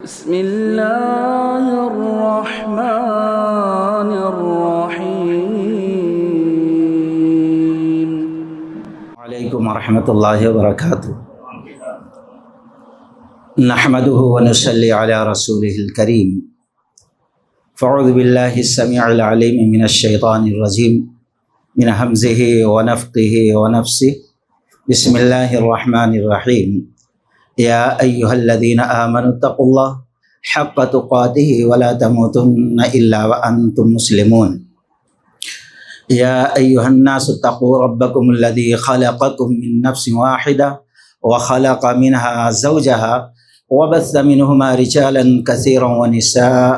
بسم اللہ الرحمن الرحیم علیکم ورحمۃ اللہ وبرکاتہ۔ نحمده ونصلی علی رسولہ الکریم۔ فاعوذ باللہ السمیع العلیم من الشیطان الرجیم من ہمزہ ونفخہ ونفثہ۔ بسم اللہ الرحمن الرحیم۔ یا ایہا الذین آمنوا اتقوا اللہ حق تقاتہ ولا تموتن الا وانتم مسلمون۔ یا ایہا الناس اتقوا ربکم الذی خلقکم من نفس واحدہ وخلق منها زوجہا وبث منہما رجالا کثیرا ونساء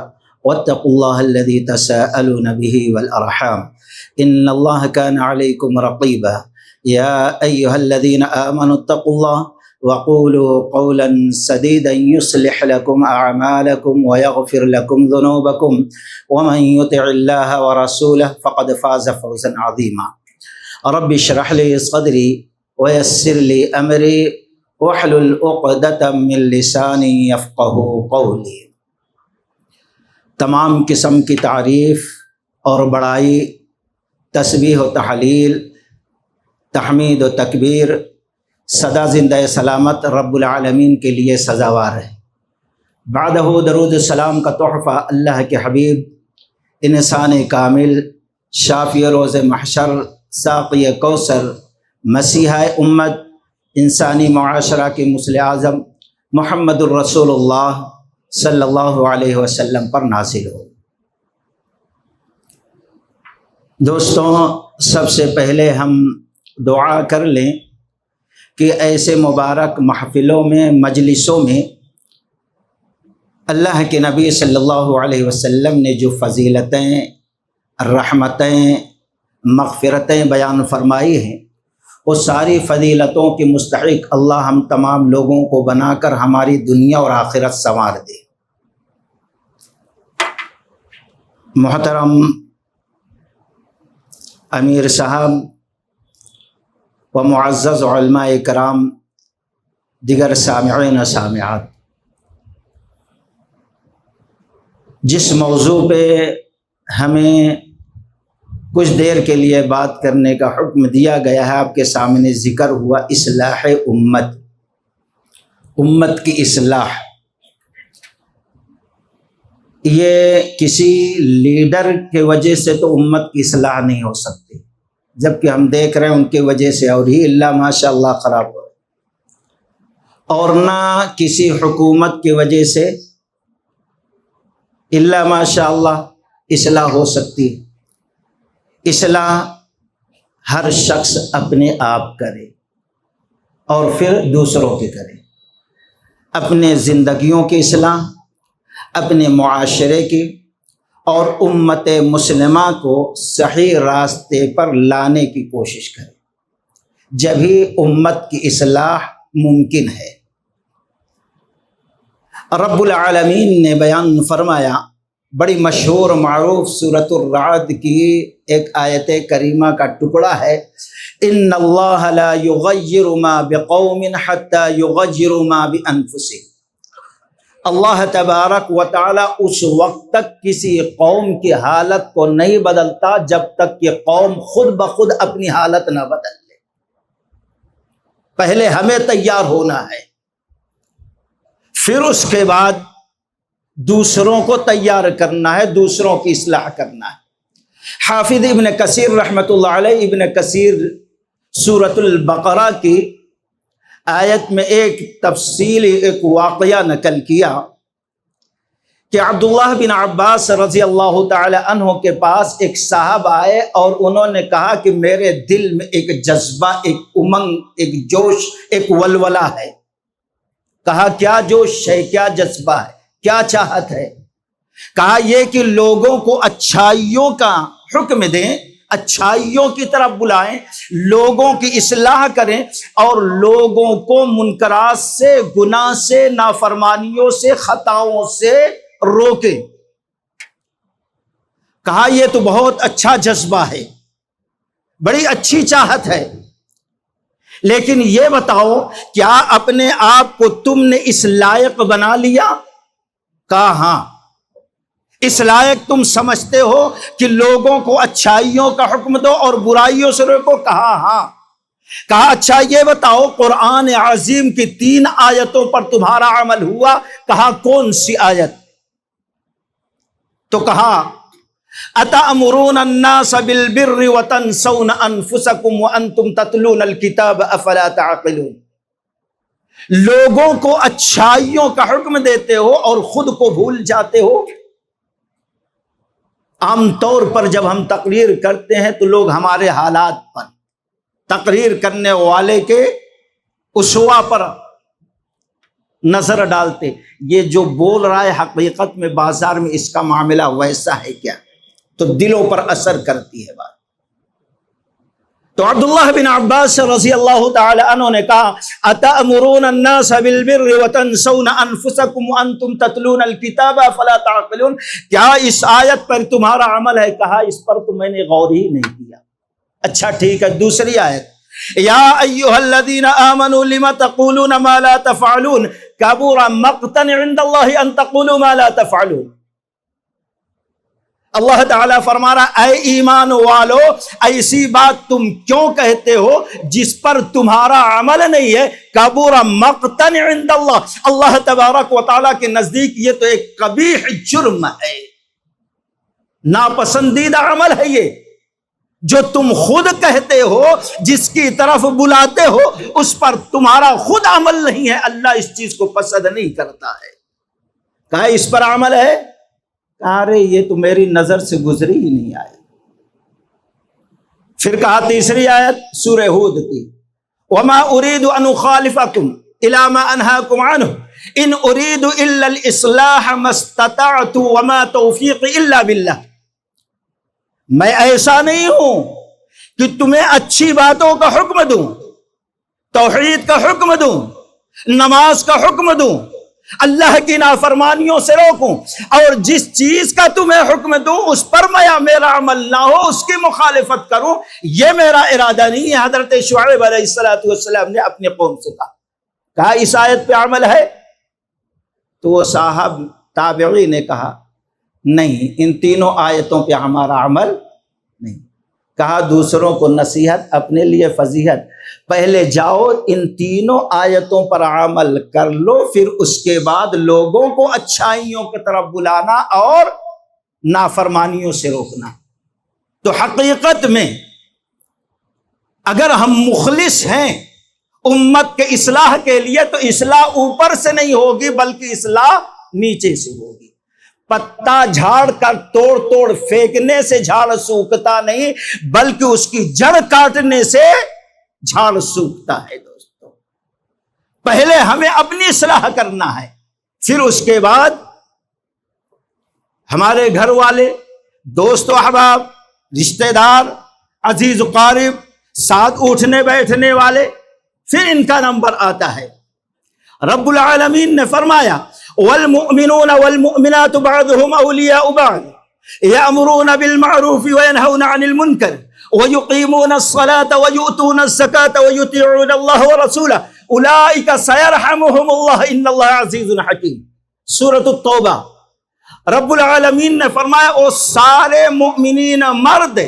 واتقوا اللہ الذی تساءلون به والارحام ان اللہ کان علیکم رقیبا۔ یا ایہا الذین آمنوا اتقوا اللہ وقولوا قولا سديدا يصلح لكم أعمالكم ويغفر لكم ذنوبكم ومن يطع الله ورسوله فقد فاز فوزا عظيما۔ رب اشرح لي صدري ويسر لي أمري واحلل عقدة من لساني يفقهوا قولي۔ تمام قسم کی تعریف اور بڑائی، تسبیح و تحلیل، تحمید و تکبیر سدا زندہ سلامت رب العالمین کے لیے سزاوار ہے۔ بعدہ درود السلام کا تحفہ اللہ کے حبیب انسان کامل، شافی روز محشر، ساقی کوثر، مسیحا امت، انسانی معاشرہ کے مصلح اعظم محمد الرسول اللہ صلی اللہ علیہ وسلم پر نازل ہو۔ دوستوں، سب سے پہلے ہم دعا کر لیں کہ ایسے مبارک محفلوں میں، مجلسوں میں اللہ کے نبی صلی اللہ علیہ وسلم نے جو فضیلتیں، رحمتیں، مغفرتیں بیان فرمائی ہیں، وہ ساری فضیلتوں کے مستحق اللہ ہم تمام لوگوں کو بنا کر ہماری دنیا اور آخرت سنوار دے۔ محترم امیر صاحب و معزز علماء کرام، دیگر سامعین و سامعات، جس موضوع پہ ہمیں کچھ دیر کے لیے بات کرنے کا حکم دیا گیا ہے، آپ کے سامنے ذکر ہوا اصلاح امت، امت کی اصلاح۔ یہ کسی لیڈر کے وجہ سے تو امت کی اصلاح نہیں ہو سکتی، جبکہ ہم دیکھ رہے ہیں ان کی وجہ سے اور ہی اللہ ماشاء اللہ خراب ہو، اور نہ کسی حکومت کی وجہ سے اللہ ماشاء اللہ اصلاح ہو سکتی۔ اصلاح ہر شخص اپنے آپ کرے اور پھر دوسروں کی کرے، اپنے زندگیوں کی اصلاح، اپنے معاشرے کی، اور امت مسلمہ کو صحیح راستے پر لانے کی کوشش کرے، جبھی امت کی اصلاح ممکن ہے۔ رب العالمین نے بیان فرمایا، بڑی مشہور معروف سورۃ الرعد کی ایک آیت کریمہ کا ٹکڑا ہے، ان اللہ لا یغیر ما بقوم حتی یغیروا ما بانفسہم۔ اللہ تبارک و تعالی اس وقت تک کسی قوم کی حالت کو نہیں بدلتا جب تک کہ قوم خود بخود اپنی حالت نہ بدل لے۔ پہلے ہمیں تیار ہونا ہے، پھر اس کے بعد دوسروں کو تیار کرنا ہے، دوسروں کی اصلاح کرنا ہے۔ حافظ ابن کثیر رحمۃ اللہ علیہ، ابن کثیر سورۃ البقرہ کی آیت میں ایک تفصیلی ایک واقعہ نقل کیا کہ عبداللہ بن عباس رضی اللہ تعالی عنہ کے پاس ایک صاحب آئے اور انہوں نے کہا کہ میرے دل میں ایک جذبہ، ایک امنگ، ایک جوش، ایک ولولہ ہے۔ کہا کیا جوش ہے، کیا جذبہ ہے، کیا چاہت ہے؟ کہا یہ کہ لوگوں کو اچھائیوں کا حکم دیں، اچھائیوں کی طرف بلائیں، لوگوں کی اصلاح کریں، اور لوگوں کو منکرات سے، گناہ سے، نافرمانیوں سے، خطاؤں سے روکیں۔ کہا یہ تو بہت اچھا جذبہ ہے، بڑی اچھی چاہت ہے، لیکن یہ بتاؤ کیا اپنے آپ کو تم نے اس لائق بنا لیا کہا ہاں۔ اس لائق تم سمجھتے ہو کہ لوگوں کو اچھائیوں کا حکم دو اور برائیوں سے روکو؟ کہا ہاں۔ کہا اچھا یہ بتاؤ قرآن عظیم کی 3 آیتوں پر تمہارا عمل ہوا؟ کہا کون سی آیت؟ تو کہا اتأمرون الناس بالبر وتنسون انفسکم وانتم تتلون الکتاب افلا تعقلون۔ لوگوں کو اچھائیوں کا حکم دیتے ہو اور خود کو بھول جاتے ہو۔ عام طور پر جب ہم تقریر کرتے ہیں تو لوگ ہمارے حالات پر، تقریر کرنے والے کے اسوا پر نظر ڈالتے، یہ جو بول رہا ہے حقیقت میں بازار میں اس کا معاملہ ویسا ہے کیا؟ تو دلوں پر اثر کرتی ہے بات۔ تو عبداللہ بن عباس رضی اللہ تعالی عنہ نے کہا اتأمرون الناس بالبر وتنسون انفسکم وانتم تتلون الکتاب فلا تعقلون۔ کیا اس آیت پر تمہارا عمل ہے؟ کہا اس پر تو میں نے غور ہی نہیں کیا۔ اچھا ٹھیک ہے، دوسری آیت یا ایھا الذین آمنوا لم تقولون ما لا تفعلون کبر مقتا عند اللہ ان تقولوا ما لا تفعلون۔ اللہ تعالیٰ فرما رہا اے ایمان والو ایسی بات تم کیوں کہتے ہو جس پر تمہارا عمل نہیں ہے؟ کبر مقتا عند اللہ، اللہ تبارک و تعالیٰ کے نزدیک یہ تو ایک قبیح جرم ہے، ناپسندیدہ عمل ہے یہ جو تم خود کہتے ہو، جس کی طرف بلاتے ہو اس پر تمہارا خود عمل نہیں ہے، اللہ اس چیز کو پسند نہیں کرتا ہے۔ کہا اس پر عمل ہے؟ ارے یہ تو میری نظر سے گزری ہی نہیں آئی۔ پھر کہا تیسری آیت سورہ ہود کی وما اريد ان اخالفكم الى ما انهاكم عنه ان اريد الا الاصلاح ما استطعت وما توفيقي الا بالله۔ میں ایسا نہیں ہوں کہ تمہیں اچھی باتوں کا حکم دوں، توحید کا حکم دوں، نماز کا حکم دوں، اللہ کی نافرمانیوں سے روکوں، اور جس چیز کا تمہیں حکم دوں اس پر میرا عمل نہ ہو، اس کی مخالفت کروں، یہ میرا ارادہ نہیں ہے۔ حضرت شعیب علیہ السلام نے اپنے قوم سے کہا اس آیت پہ عمل ہے؟ تو وہ صاحب تابعی نے کہا نہیں، ان تینوں آیتوں پہ ہمارا عمل نہیں۔ کہا دوسروں کو نصیحت، اپنے لیے فضیحت، پہلے جاؤ ان تینوں آیتوں پر عمل کر لو، پھر اس کے بعد لوگوں کو اچھائیوں کی طرف بلانا اور نافرمانیوں سے روکنا۔ تو حقیقت میں اگر ہم مخلص ہیں امت کے اصلاح کے لیے تو اصلاح اوپر سے نہیں ہوگی بلکہ اصلاح نیچے سے ہوگی۔ پتا جھاڑ کر توڑ پھینکنے سے جھاڑ سوکھتا نہیں بلکہ اس کی جڑ کاٹنے سے جھاڑ سوکھتا ہے۔ دوستو پہلے ہمیں اپنی اصلاح کرنا ہے، پھر اس کے بعد ہمارے گھر والے، دوست و احباب، رشتہ دار، عزیز و قارب، ساتھ اٹھنے بیٹھنے والے، پھر ان کا نمبر آتا ہے۔ رب العالمین نے فرمایا والمؤمنون والمؤمنات بعضهم اولیاء بعض یأمرون بالمعروف وینہون عن المنکر ویقیمون الصلاة ویؤتون الزکاة ویطیعون اللہ ورسولہ اولئک سیرحمهم اللہ ان اللہ عزیز حکیم۔ سورۃ التوبہ۔ رب العالمین نے فرمایا وہ سارے مؤمنین مرد،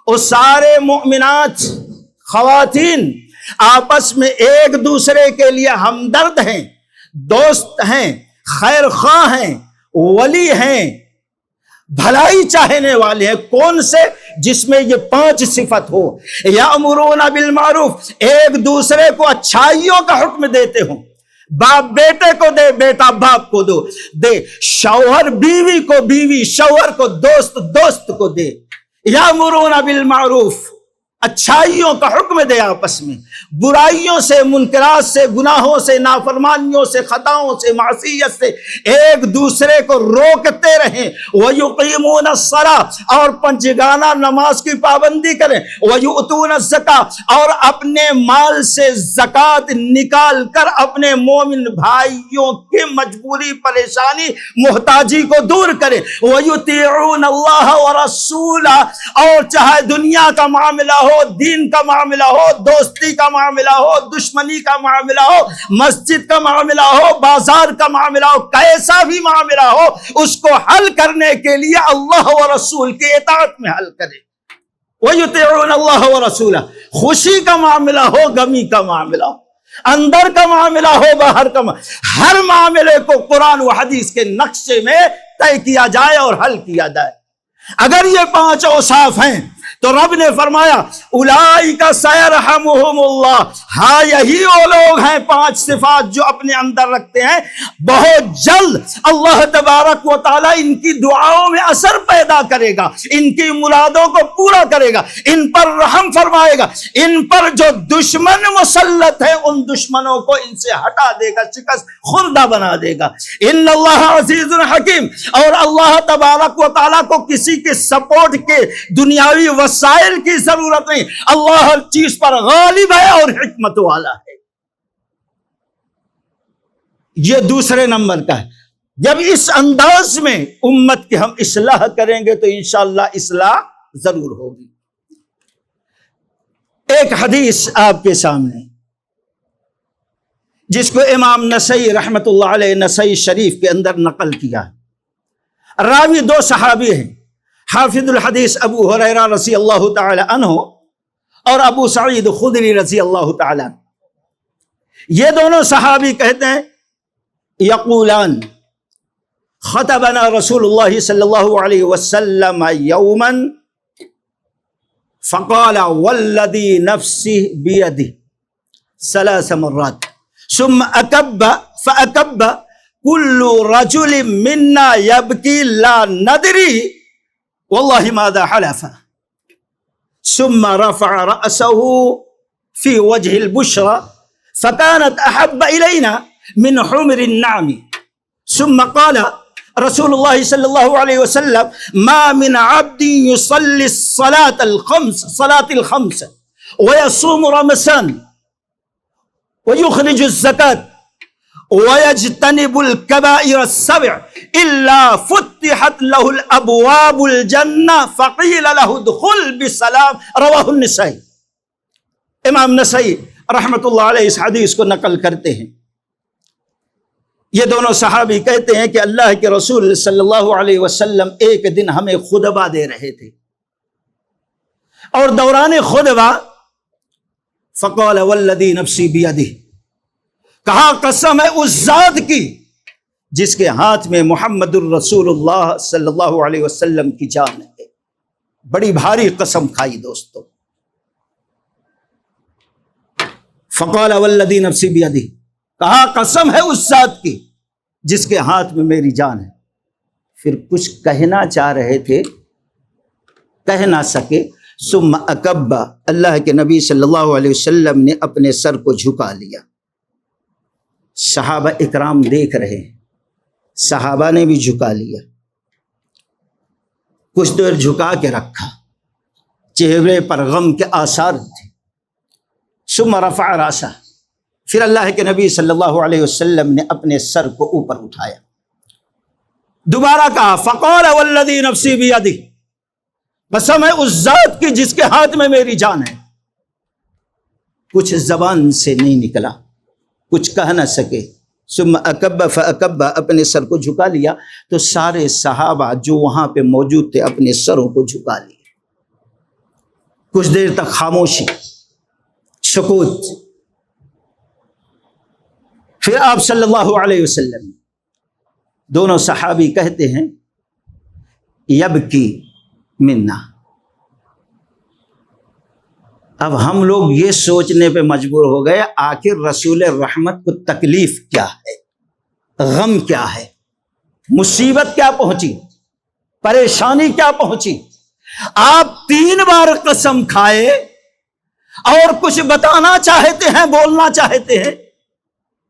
وہ سارے مؤمنات خواتین آپس میں ایک دوسرے کے لیے ہمدرد ہیں، دوست ہیں، خیر خواہ ہیں، ولی ہیں، بھلائی چاہنے والے ہیں۔ کون سے؟ جس میں یہ 5 صفت ہو۔ یامرون بالمعروف، ایک دوسرے کو اچھائیوں کا حکم دیتے ہوں، باپ بیٹے کو دے، بیٹا باپ کو دے، شوہر بیوی کو، بیوی شوہر کو، دوست دوست کو دے۔ یامرون بالمعروف، اچھائیوں کا حکم دے آپس میں، برائیوں سے، منکرات سے، گناہوں سے، نافرمانیوں سے، خطاؤں سے، معصیت سے ایک دوسرے کو روکتے رہیں۔ وَيُقِيمُونَ الصَّلَاةَ، اور پنجگانہ نماز کی پابندی کریں۔ وَيُؤْتُونَ الزَّكَاةَ، اور اپنے مال سے زکوٰۃ نکال کر اپنے مومن بھائیوں کی مجبوری، پریشانی، محتاجی کو دور کریں۔ وَيُطِيعُونَ اللَّهَ وَرَسُولَهُ، اور چاہے دنیا کا معاملہ ہو، دین کا معاملہ ہو، دوستی کا معاملہ ہو، دشمنی کا معاملہ ہو، مسجد کا معاملہ ہو، بازار کا معاملہ ہو، کیسا بھی معاملہ ہو، اس کو حل کرنے کے لیے اللہ و رسول کی اطاعت میں حل کرے۔ وَيُطِيعُونَ اللَّهَ وَرَسُولَهُ، خوشی کا معاملہ ہو، غمی کا معاملہ ہو، اندر کا معاملہ ہو، باہر کا ہر معاملے کو قرآن و حدیث کے نقشے میں طے کیا جائے اور حل کیا جائے۔ اگر یہ پانچ اوصاف ہیں تو رب نے فرمایا اولئک سیرحمہم اللہ، ہاں یہی وہ لوگ ہیں، پانچ صفات جو اپنے اندر رکھتے ہیں، بہت جلد اللہ تبارک و تعالی ان کی دعاؤں میں اثر پیدا کرے گا، ان کی مرادوں کو پورا کرے گا، ان پر رحم فرمائے گا، ان پر جو دشمن مسلط ہے ان دشمنوں کو ان سے ہٹا دے گا، شکست خوردہ بنا دے گا۔ ان اللہ عزیز حکیم، اور اللہ تبارک و تعالی کو کسی کے سپورٹ کے دنیاوی وسائل کی ضرورت نہیں، اللہ ہر چیز پر غالب ہے اور حکمت والا ہے۔ یہ دوسرے نمبر کا ہے۔ جب اس انداز میں امت کی ہم اصلاح کریں گے تو انشاءاللہ اصلاح ضرور ہوگی۔ ایک حدیث آپ کے سامنے جس کو امام نسائی رحمت اللہ علیہ نسائی شریف کے اندر نقل کیا ہے، راوی دو صحابی ہیں، حافظ الحدیث ابو ہریرہ رضی اللہ تعالی عنہ اور ابو سعید خدری رضی اللہ تعالی عنہ۔ یہ دونوں صحابی کہتے ہیں یقولان خطبنا رسول اللہ صلی اللہ علیہ وسلم یوما فقال والذی نفسی بیدہ ثلاث مرات ثم اکب فاکب کل رجل منا یبکی لا ندری واللہ ماذا حلف ثم رفع رأسه في وجه البشرى فكانت أحب إلينا من حمر النعم ثم قال رسول الله صلى الله عليه وسلم ما من عبد يصلي صلاة الخمس ويصوم رمضان ويخرج الزكاة ويجتنب الكبائر السبع إلا فتحت له الأبواب الجنة فقيل له ادخل بسلام، رواہ النسائی۔ امام نسائی رحمت اللہ علیہ اس حدیث کو نقل کرتے ہیں۔ یہ دونوں صحابی کہتے ہیں کہ اللہ کے رسول صلی اللہ علیہ وسلم ایک دن ہمیں خطبہ دے رہے تھے، اور دوران خطبہ فقال والذی نفسی بیدہ، کہا قسم ہے اس ذات کی جس کے ہاتھ میں محمد الرسول اللہ صلی اللہ علیہ وسلم کی جان ہے۔ بڑی بھاری قسم کھائی دوستو۔ فقال والذی نفسی بیدہ، کہا قسم ہے اس ذات کی جس کے ہاتھ میں میری جان ہے۔ پھر کچھ کہنا چاہ رہے تھے، کہہ نہ سکے۔ ثم اکب، اللہ کے نبی صلی اللہ علیہ وسلم نے اپنے سر کو جھکا لیا۔ صحابہ اکرام دیکھ رہے ہیں، صحابہ نے بھی جھکا لیا، کچھ دیر جھکا کے رکھا، چہرے پر غم کے آثار تھے۔ ثم رفع راسہ، پھر اللہ کے نبی صلی اللہ علیہ وسلم نے اپنے سر کو اوپر اٹھایا، دوبارہ کہا فقال والذی نفسی بیدہ، قسم ہے اس ذات کی جس کے ہاتھ میں میری جان ہے۔ کچھ زبان سے نہیں نکلا، کچھ کہہ نہ سکے۔ ثم اکب فاکب، اپنے سر کو جھکا لیا تو سارے صحابہ جو وہاں پہ موجود تھے اپنے سروں کو جھکا لیے۔ کچھ دیر تک خاموشی، سکوت۔ پھر آپ صلی اللہ علیہ وسلم، دونوں صحابی کہتے ہیں یبکی منا، اب ہم لوگ یہ سوچنے پہ مجبور ہو گئے آخر رسول رحمت کو تکلیف کیا ہے، غم کیا ہے، مصیبت کیا پہنچی، پریشانی کیا پہنچی۔ آپ 3 بار قسم کھائے اور کچھ بتانا چاہتے ہیں، بولنا چاہتے ہیں،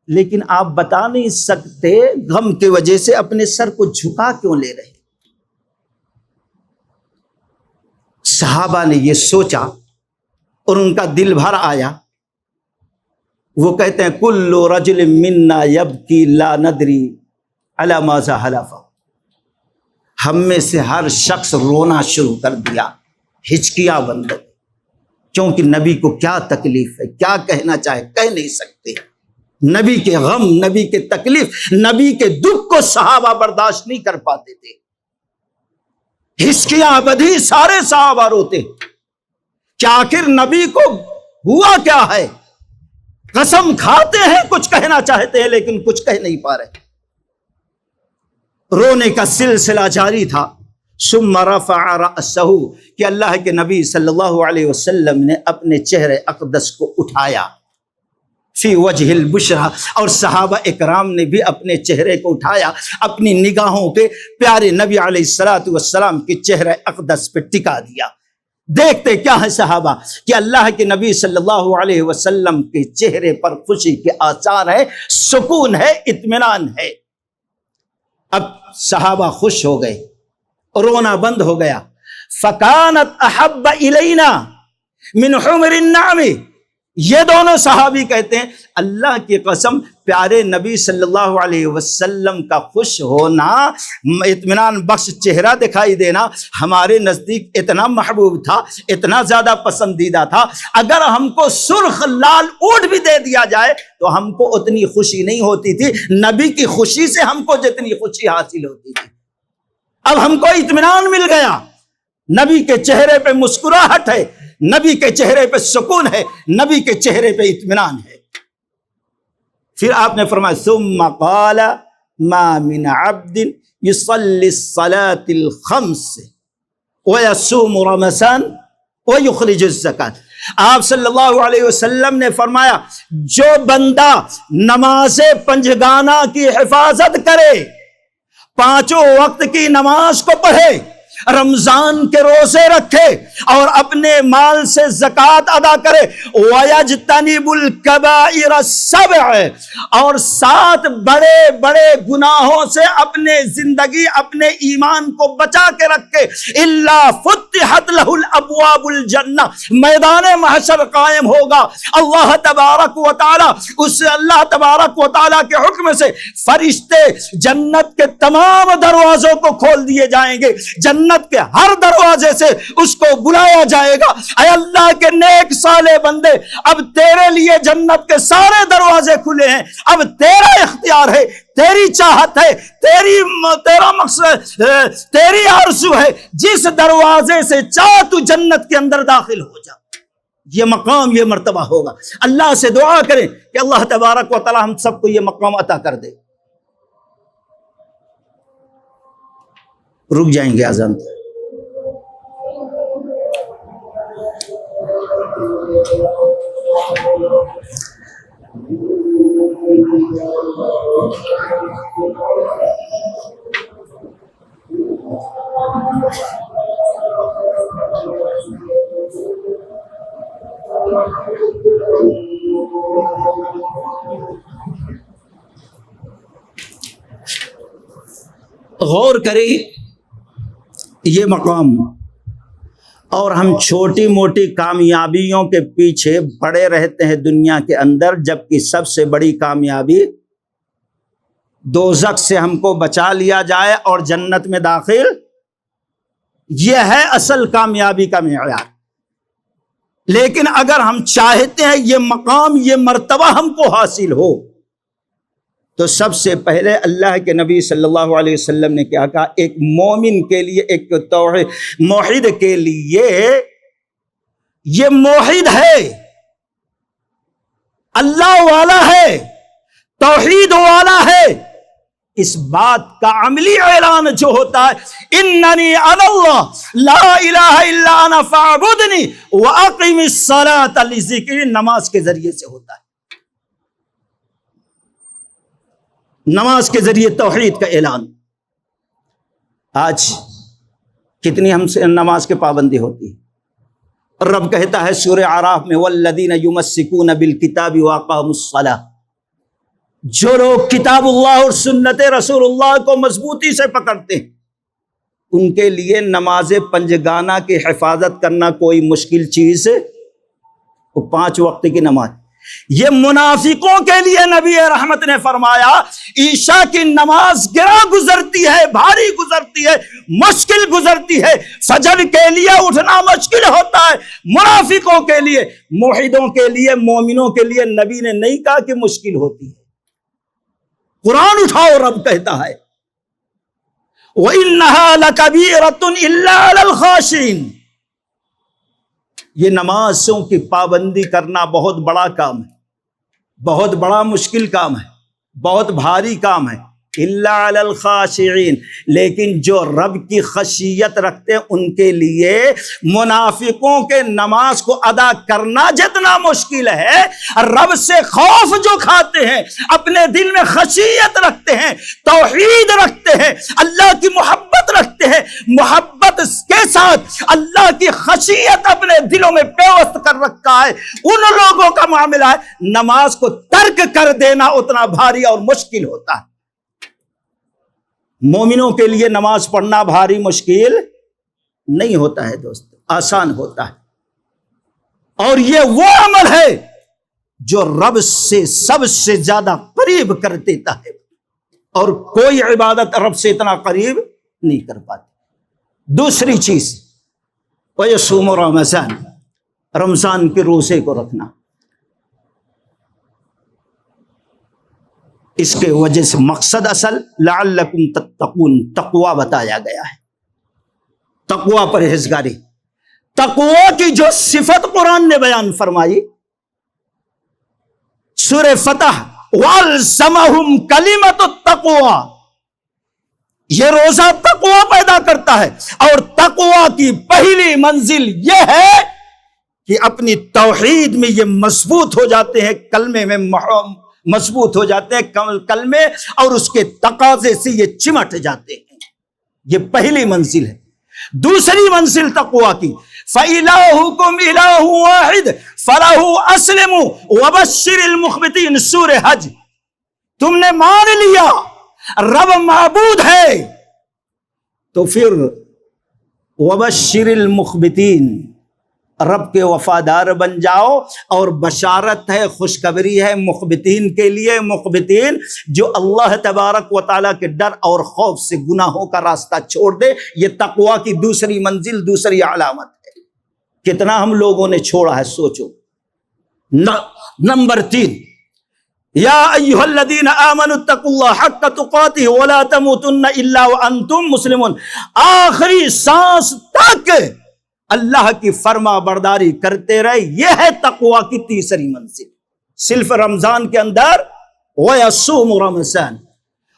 لیکن آپ بتا نہیں سکتے، غم کی وجہ سے اپنے سر کو جھکا کیوں لے رہے۔ صحابہ نے یہ سوچا اور ان کا دل بھر آیا۔ وہ کہتے ہیں کل رجل منا یبکی لا ندری علی ماذا حلف، ہم میں سے ہر شخص رونا شروع کر دیا، ہچکیاں بند، کیونکہ نبی کو کیا تکلیف ہے، کیا کہنا چاہے کہہ نہیں سکتے۔ نبی کے غم، نبی کے تکلیف، نبی کے دکھ کو صحابہ برداشت نہیں کر پاتے تھے۔ ہسکیاں بدھی سارے صحابہ روتے کہ آخر نبی کو ہوا کیا ہے، قسم کھاتے ہیں کچھ کہنا چاہتے ہیں لیکن کچھ کہہ نہیں پا رہے۔ رونے کا سلسلہ جاری تھا۔ ثم رفع رأسہ، کہ اللہ کے نبی صلی اللہ علیہ وسلم نے اپنے چہرے اقدس کو اٹھایا، فی وجہ البشرا، اور صحابہ اکرام نے بھی اپنے چہرے کو اٹھایا، اپنی نگاہوں کے پیارے نبی علیہ الصلوۃ والسلام کے چہرے اقدس پہ ٹکا دیا۔ دیکھتے کیا ہے صحابہ کہ اللہ کے نبی صلی اللہ علیہ وسلم کے چہرے پر خوشی کے آثار ہے، سکون ہے، اطمینان ہے۔ اب صحابہ خوش ہو گئے، رونا بند ہو گیا۔ فکانت احب الینا من حمر النعم، یہ دونوں صحابی کہتے ہیں اللہ کی قسم پیارے نبی صلی اللہ علیہ وسلم کا خوش ہونا، اطمینان بخش چہرہ دکھائی دینا ہمارے نزدیک اتنا محبوب تھا، اتنا زیادہ پسندیدہ تھا، اگر ہم کو سرخ لال اونٹ بھی دے دیا جائے تو ہم کو اتنی خوشی نہیں ہوتی تھی، نبی کی خوشی سے ہم کو جتنی خوشی حاصل ہوتی تھی۔ اب ہم کو اطمینان مل گیا، نبی کے چہرے پہ مسکراہٹ ہے، نبی کے چہرے پہ سکون ہے، نبی کے چہرے پہ اطمینان ہے۔ پھر آپ نے فرمایا ثم قال ما من عبد يصلي الصلاة الخمس ويصوم رمضان ويخرج الزکاة، آپ صلی اللہ علیہ وسلم نے فرمایا جو بندہ نماز پنجگانہ کی حفاظت کرے، پانچوں وقت کی نماز کو پڑھے، رمضان کے روزے رکھے اور اپنے مال سے زکوٰۃ ادا کرے، وَيَجْتَنِبُ الْكَبَائِرَ السَّبْعَ، اور 7 بڑے بڑے گناہوں سے اپنے زندگی، اپنے ایمان کو بچا کے رکھے، إِلَّا فُتِحَتْ لَهُ الْأَبْوَابُ الْجَنَّةِ، میدان محشر قائم ہوگا، اللہ تبارک و تعالی اللہ تبارک و تعالی کے حکم سے فرشتے جنت کے تمام دروازوں کو کھول دیے جائیں گے، جنت کے ہر دروازے سے اس کو بلایا جائے گا، اے اللہ کے نیک صالح بندے، اب تیرے لیے جنت کے سارے دروازے کھلے ہیں، اب تیرا اختیار ہے، تیری چاہت ہے، تیرا مقصد، تیری آرزو ہے، جس دروازے سے چاہ تو جنت کے اندر داخل ہو جا۔ یہ مقام، یہ مرتبہ ہوگا۔ اللہ سے دعا کریں کہ اللہ تبارک و تعالی ہم سب کو یہ مقام عطا کر دے۔ رک جائیں گے اذان۔ غور کریں یہ مقام، اور ہم چھوٹی موٹی کامیابیوں کے پیچھے پڑے رہتے ہیں دنیا کے اندر، جبکہ سب سے بڑی کامیابی دوزخ سے ہم کو بچا لیا جائے اور جنت میں داخل، یہ ہے اصل کامیابی کا معیار۔ لیکن اگر ہم چاہتے ہیں یہ مقام، یہ مرتبہ ہم کو حاصل ہو، تو سب سے پہلے اللہ کے نبی صلی اللہ علیہ وسلم نے کیا کہا؟ ایک مومن کے لیے، ایک توحید موحد کے لیے، یہ موحد ہے، اللہ والا ہے، توحید والا ہے، اس بات کا عملی اعلان جو ہوتا ہے اننی انا اللہ لا الہ الا انا فاعبدنی واقم الصلاۃ لذکری، نماز کے ذریعے سے ہوتا ہے، نماز کے ذریعے توحید کا اعلان۔ آج کتنی ہم سے نماز کے پابندی ہوتی ہے؟ رب کہتا ہے سورہ اعراف میں والذین یمسکون بالکتاب واقاموا الصلاۃ، جو لوگ کتاب اللہ اور سنت رسول اللہ کو مضبوطی سے پکڑتے ہیں، ان کے لیے نماز پنجگانہ کی حفاظت کرنا کوئی مشکل چیز ہے؟ وہ 5 وقت کی نماز۔ یہ منافقوں کے لیے نبی رحمت نے فرمایا عشاء کی نماز گرا گزرتی ہے، بھاری گزرتی ہے، مشکل گزرتی ہے، فجر کے لیے اٹھنا مشکل ہوتا ہے، منافقوں کے لیے، موحدوں کے لیے، مومنوں کے لیے نبی نے نہیں کہا کہ مشکل ہوتی ہے۔ قرآن اٹھاؤ، رب کہتا ہے وَإِنَّهَا لَكَبِيرَةٌ إِلَّا عَلَى الْخَاشِعِينَ، یہ نمازوں کی پابندی کرنا بہت بڑا کام ہے، بہت بڑا مشکل کام ہے، بہت بھاری کام ہے، الا علی الخاشعین، لیکن جو رب کی خشیت رکھتے ہیں ان کے لیے منافقوں کے نماز کو ادا کرنا جتنا مشکل ہے، رب سے خوف جو کھاتے ہیں، اپنے دل میں خشیت رکھتے ہیں، توحید رکھتے ہیں، اللہ کی محبت رکھتے ہیں، محبت کے ساتھ اللہ کی خشیت اپنے دلوں میں پیوست کر رکھا ہے، ان لوگوں کا معاملہ ہے نماز کو ترک کر دینا اتنا بھاری اور مشکل ہوتا ہے۔ مومنوں کے لیے نماز پڑھنا بھاری مشکل نہیں ہوتا ہے دوست، آسان ہوتا ہے، اور یہ وہ عمل ہے جو رب سے سب سے زیادہ قریب کر دیتا ہے، اور کوئی عبادت رب سے اتنا قریب نہیں کر پاتی۔ دوسری چیز وَيَصُومُ رمضان، رمضان کے روزے کو رکھنا، اس کے وجہ سے مقصد اصل لعلکم تتقون، تقوی بتایا گیا ہے، تقوی پرہیزگاری۔ تقوی کی جو صفت قرآن نے بیان فرمائی سورہ فتح وَأَلْزَمَهُمْ كَلِمَةُ التَّقْوَى، یہ روزہ تقوی پیدا کرتا ہے، اور تقوی کی پہلی منزل یہ ہے کہ اپنی توحید میں یہ مضبوط ہو جاتے ہیں، کلمے میں مضبوط ہو جاتے ہیں، کلمے اور اس کے تقاضے سے یہ چمٹ جاتے ہیں، یہ پہلی منزل ہے۔ دوسری منزل تقوی کی فَإِلَٰهُكُمْ إِلَٰهٌ وَاحِدٌ فَلَهُ أَسْلِمُوا وَبَشِّرِ الْمُخْبِتِينَ، سورہ حج۔ تم نے مان لیا رب معبود ہے تو پھر وَبَشِّرِ الْمُخْبِتِينَ، رب کے وفادار بن جاؤ، اور بشارت ہے، خوشخبری ہے مخبتین کے لیے، مخبتین جو اللہ تبارک و تعالیٰ کے ڈر اور خوف سے گناہوں کا راستہ چھوڑ دے، یہ تقوی کی دوسری منزل، دوسری علامت ہے۔ کتنا ہم لوگوں نے چھوڑا ہے سوچو۔ نمبر 3، یا ایھا الذین آمنوا اتقوا اللہ حق تقاتہ ولا تموتن الا وانتم مسلمون، آخری سانس تک اللہ کی فرما برداری کرتے رہے، یہ ہے تقوی کی تیسری منزل۔ صرف رمضان کے اندر وَيَصُومُ رَمَضَانَ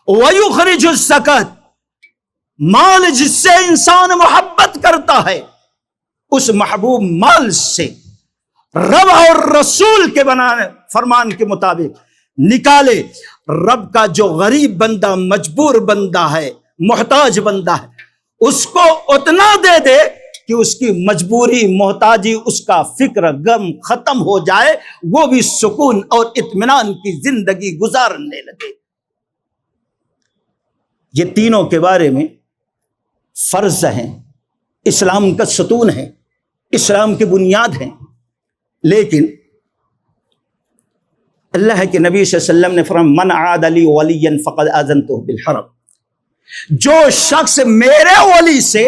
وَيُخْرِجُ الزَّكَاةَ، مال جس سے انسان محبت کرتا ہے، اس محبوب مال سے رب اور رسول کے فرمان کے مطابق نکالے۔ رب کا جو غریب بندہ، مجبور بندہ ہے، محتاج بندہ ہے، اس کو اتنا دے دے کہ اس کی مجبوری، محتاجی، اس کا فکر، غم ختم ہو جائے، وہ بھی سکون اور اطمینان کی زندگی گزارنے لگے۔ یہ تینوں کے بارے میں فرض ہیں، اسلام کا ستون ہے، اسلام کی بنیاد ہیں، لیکن اللہ کے نبی صلی اللہ علیہ وسلم نے فرمایا من عاد لی ولیا فقد آذنتہ بالحرب، جو شخص میرے ولی سے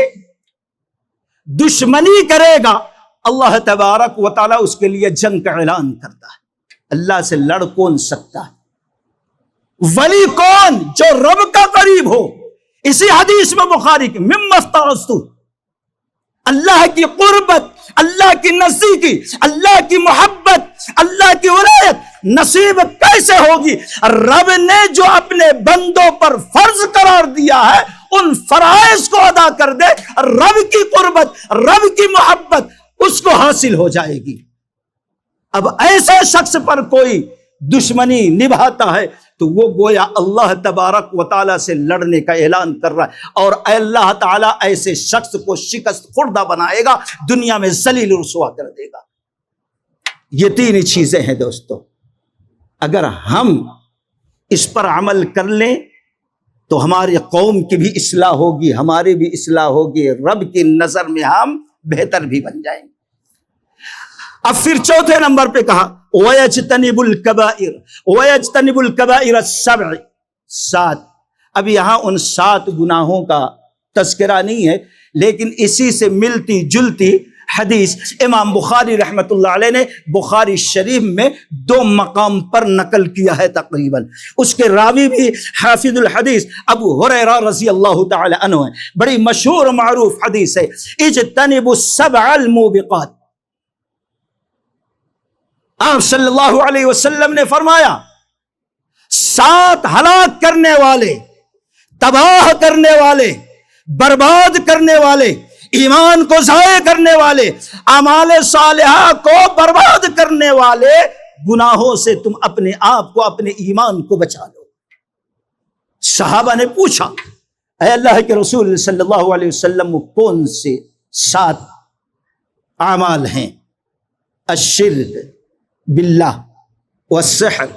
دشمنی کرے گا، اللہ تبارک و تعالیٰ اس کے لیے جنگ کا اعلان کرتا ہے۔ اللہ سے لڑ کون سکتا ہے؟ ولی کون؟ جو رب کا قریب ہو۔ اسی حدیث میں بخاری کی مما افترضت، اللہ کی قربت، اللہ کی نزدیکی، اللہ کی محبت، اللہ کی ولایت نصیب کیسے ہوگی؟ رب نے جو اپنے بندوں پر فرض قرار دیا ہے، ان فرائض کو ادا کر دے، رب کی قربت، رب کی محبت اس کو حاصل ہو جائے گی۔ اب ایسے شخص پر کوئی دشمنی نبھاتا ہے تو وہ گویا اللہ تبارک و تعالیٰ سے لڑنے کا اعلان کر رہا ہے، اور اللہ تعالیٰ ایسے شخص کو شکست خوردہ بنائے گا، دنیا میں ذلیل رسوا کر دے گا۔ یہ تین چیزیں ہیں دوستو، اگر ہم اس پر عمل کر لیں تو ہماری قوم کی بھی اصلاح ہوگی، ہماری بھی اصلاح ہوگی، رب کی نظر میں ہم بہتر بھی بن جائیں گے۔ اب پھر چوتھے نمبر پہ کہا وَيَجْتَنِبُ الْكَبَائِرَ وَيَجْتَنِبُ الْكَبَائِرَ السَّبْعِ، 7 اب یہاں ان 7 گناہوں کا تذکرہ نہیں ہے، لیکن اسی سے ملتی جلتی حدیث امام بخاری رحمۃ اللہ علیہ نے بخاری شریف میں 2 مقام پر نقل کیا ہے تقریباً. اس کے راوی بھی حافظ الحدیث ابو ہریرہ رضی اللہ تعالی عنہ ہے. بڑی مشہور و معروف حدیث ہے، اجتنبوا السبع الموبقات. آپ صلی اللہ علیہ وسلم نے فرمایا 7 ہلاک کرنے والے، تباہ کرنے والے، برباد کرنے والے، ایمان کو ضائع کرنے والے، اعمال صالحہ کو برباد کرنے والے گناہوں سے تم اپنے آپ کو، اپنے ایمان کو بچا لو. صحابہ نے پوچھا اے اللہ کے رسول صلی اللہ علیہ وسلم، کون سے 7 اعمال ہیں؟ الشرک باللہ والسحر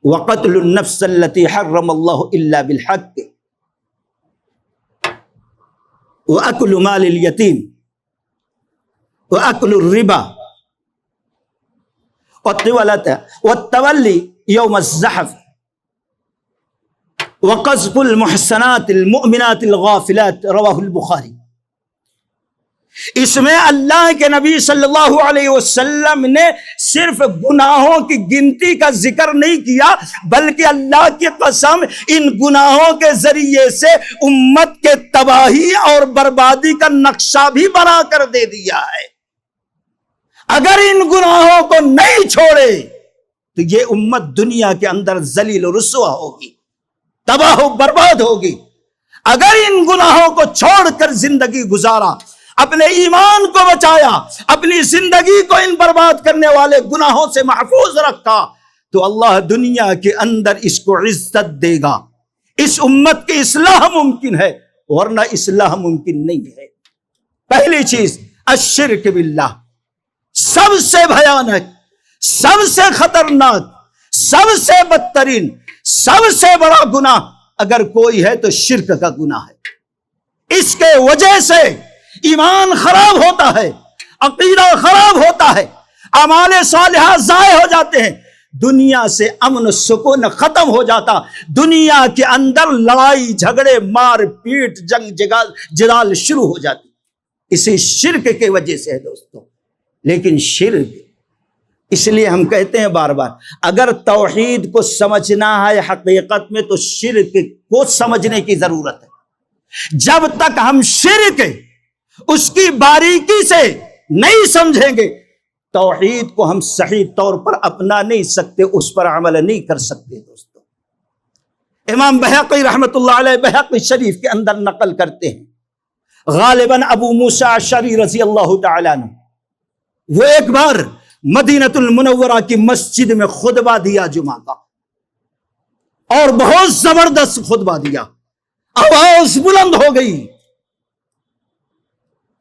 وقتل النفس التي حرم اللہ الا بالحق وَأَكْلُ مَالِ الْيَتِيمِ وَأَكْلُ الرِّبَا وَالتَّوَلِّي يَوْمَ الزَّحْفِ وَقَذْفُ الْمُحْصَنَاتِ الْمُؤْمِنَاتِ الْغَافِلَاتِ رواہ البخاری. اس میں اللہ کے نبی صلی اللہ علیہ وسلم نے صرف گناہوں کی گنتی کا ذکر نہیں کیا، بلکہ اللہ کی قسم ان گناہوں کے ذریعے سے امت کے تباہی اور بربادی کا نقشہ بھی بنا کر دے دیا ہے. اگر ان گناہوں کو نہیں چھوڑے تو یہ امت دنیا کے اندر ذلیل و رسوا ہوگی، تباہ و برباد ہوگی. اگر ان گناہوں کو چھوڑ کر زندگی گزارا، اپنے ایمان کو بچایا، اپنی زندگی کو ان برباد کرنے والے گناہوں سے محفوظ رکھا، تو اللہ دنیا کے اندر اس کو عزت دے گا. اس امت کی اصلاح ممکن ہے، ورنہ اصلاح ممکن نہیں ہے. پہلی چیز الشرک باللہ، سب سے بھیانک، سب سے خطرناک، سب سے بدترین، سب سے بڑا گناہ اگر کوئی ہے تو شرک کا گناہ ہے. اس کے وجہ سے ایمان خراب ہوتا ہے، عقیدہ خراب ہوتا ہے، اعمال صالحہ ضائع ہو جاتے ہیں، دنیا سے امن و سکون ختم ہو جاتا، دنیا کے اندر لڑائی جھگڑے مار پیٹ جنگ جدال شروع ہو جاتی. اسی شرک کے وجہ سے ہے دوستوں. لیکن شرک اس لیے ہم کہتے ہیں بار بار، اگر توحید کو سمجھنا ہے حقیقت میں تو شرک کو سمجھنے کی ضرورت ہے. جب تک ہم شرک اس کی باریکی سے نہیں سمجھیں گے، توحید کو ہم صحیح طور پر اپنا نہیں سکتے، اس پر عمل نہیں کر سکتے. دوستو امام بہقی رحمت اللہ علیہ بہقی شریف کے اندر نقل کرتے ہیں، غالباً ابو موسیٰ اشعری رضی اللہ تعالیٰ عنہ وہ ایک بار مدینۃ المنورہ کی مسجد میں خطبہ دیا جمعہ کا، اور بہت زبردست خطبہ دیا، آواز بلند ہو گئی،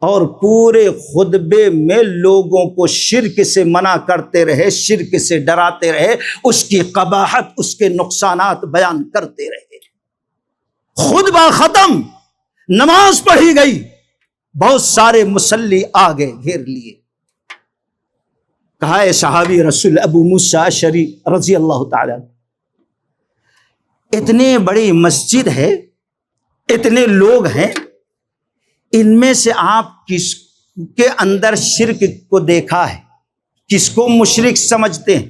اور پورے خطبے میں لوگوں کو شرک سے منع کرتے رہے، شرک سے ڈراتے رہے، اس کی قباحت، اس کے نقصانات بیان کرتے رہے. خطبہ ختم، نماز پڑھی گئی، بہت سارے مصلی آگے گھیر لیے. کہا اے صحابی رسول ابو موسیٰ اشعری رضی اللہ تعالی، اتنی بڑی مسجد ہے، اتنے لوگ ہیں، ان میں سے آپ کس کے اندر شرک کو دیکھا ہے؟ کس کو مشرک سمجھتے ہیں؟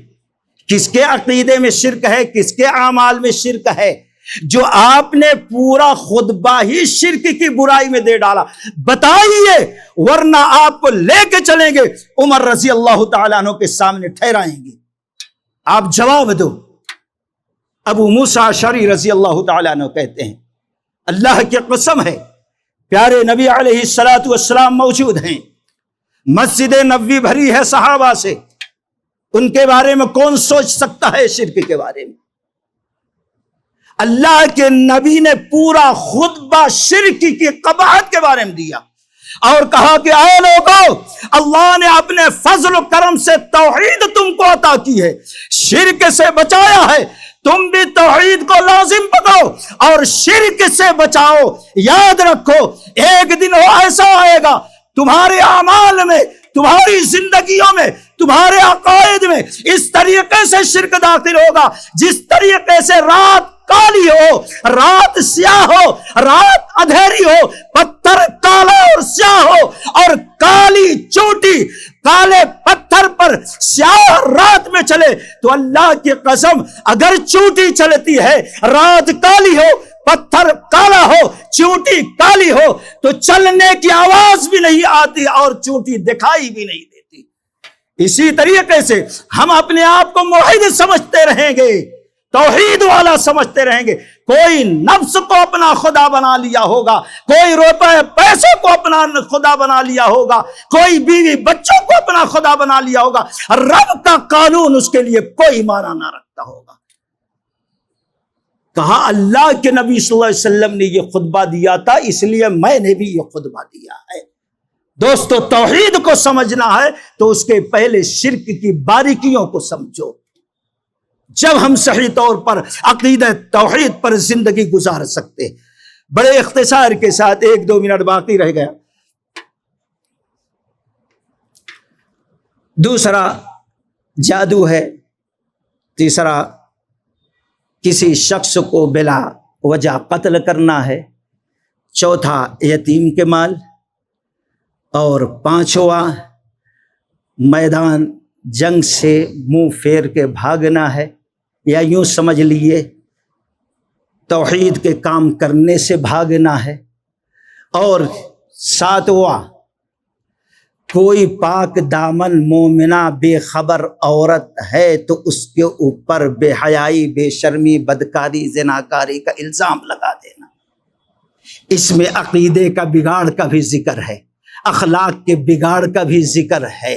کس کے عقیدے میں شرک ہے؟ کس کے اعمال میں شرک ہے؟ جو آپ نے پورا خطبہ ہی شرک کی برائی میں دے ڈالا، بتائیے، ورنہ آپ کو لے کے چلیں گے عمر رضی اللہ تعالیٰ عنہ کے سامنے ٹھہرائیں گے. آپ جواب دو. ابو موسیٰ اشعری رضی اللہ تعالیٰ عنہ کہتے ہیں، اللہ کی قسم ہے، پیارے نبی علیہ الصلوۃ والسلام موجود ہیں، مسجد نبوی بھری ہے صحابہ سے، ان کے بارے میں کون سوچ سکتا ہے شرک کے بارے میں؟ اللہ کے نبی نے پورا خطبہ شرک کی قباحت کے بارے میں دیا، اور کہا کہ اے لوگو، اللہ نے اپنے فضل و کرم سے توحید تم کو عطا کی ہے، شرک سے بچایا ہے، تم بھی توحید کو لازم پکڑو اور شرک سے بچاؤ. یاد رکھو، ایک دن وہ ایسا آئے گا تمہارے اعمال میں، تمہاری زندگیوں میں، تمہارے عقائد میں اس طریقے سے شرک داخل ہوگا جس طریقے سے رات کالی ہو، رات سیاہ ہو، رات اندھیری ہو، پتھر کالا اور سیاہ ہو، اور کالی چوٹی کالے پتھر پر سیاہ رات میں چلے، تو اللہ کی قسم اگر چوٹی چلتی ہے، رات کالی ہو، پتھر کالا ہو، چوٹی کالی ہو، تو چلنے کی آواز بھی نہیں آتی اور چوٹی دکھائی بھی نہیں دیتی۔ اسی طریقے سے ہم اپنے آپ کو موحد سمجھتے رہیں گے، توحید والا سمجھتے رہیں گے، کوئی نفس کو اپنا خدا بنا لیا ہوگا، کوئی روپے پیسوں کو اپنا خدا بنا لیا ہوگا، کوئی بیوی بچوں کو اپنا خدا بنا لیا ہوگا، رب کا قانون اس کے لیے کوئی معنی نہ رکھتا ہوگا۔ کہا اللہ کے نبی صلی اللہ علیہ وسلم نے یہ خطبہ دیا تھا، اس لیے میں نے بھی یہ خطبہ دیا ہے۔ دوستو، توحید کو سمجھنا ہے تو اس کے پہلے شرک کی باریکیوں کو سمجھو۔ جب ہم صحیح طور پر عقیدہ توحید پر زندگی گزار سکتے۔ بڑے اختصار کے ساتھ 1-2 منٹ باقی رہ گیا۔ دوسرا جادو ہے، تیسرا کسی شخص کو بلا وجہ قتل کرنا ہے، چوتھا یتیم کے مال، اور پانچواں میدان جنگ سے منہ پھیر کے بھاگنا ہے، یا یوں سمجھ لیے توحید کے کام کرنے سے بھاگنا ہے، اور ساتواں کوئی پاک دامن مومنہ بے خبر عورت ہے تو اس کے اوپر بے حیائی، بے شرمی، بدکاری، زناکاری کا الزام لگا دینا۔ اس میں عقیدے کا بگاڑ کا بھی ذکر ہے، اخلاق کے بگاڑ کا بھی ذکر ہے،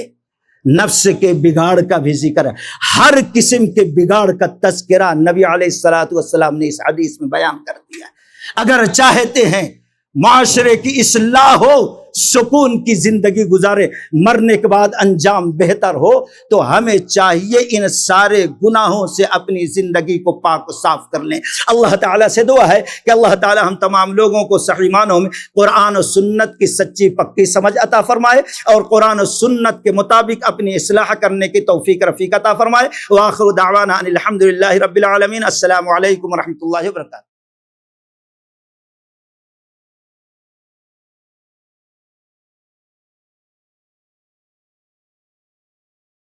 نفس کے بگاڑ کا بھی ذکر ہے۔ ہر قسم کے بگاڑ کا تذکرہ نبی علیہ الصلوۃ والسلام نے اس حدیث میں بیان کر دیا ہے۔ اگر چاہتے ہیں معاشرے کی اصلاح ہو، سکون کی زندگی گزارے، مرنے کے بعد انجام بہتر ہو، تو ہمیں چاہیے ان سارے گناہوں سے اپنی زندگی کو پاک و صاف کر لیں۔ اللہ تعالیٰ سے دعا ہے کہ اللہ تعالیٰ ہم تمام لوگوں کو صحیح معنوں میں قرآن و سنت کی سچی پکی سمجھ عطا فرمائے، اور قرآن و سنت کے مطابق اپنی اصلاح کرنے کی توفیق رفیق عطا فرمائے۔ وآخر دعوانا ان الحمد للہ رب العالمین۔ السلام علیکم ورحمۃ اللہ وبرکاتہ۔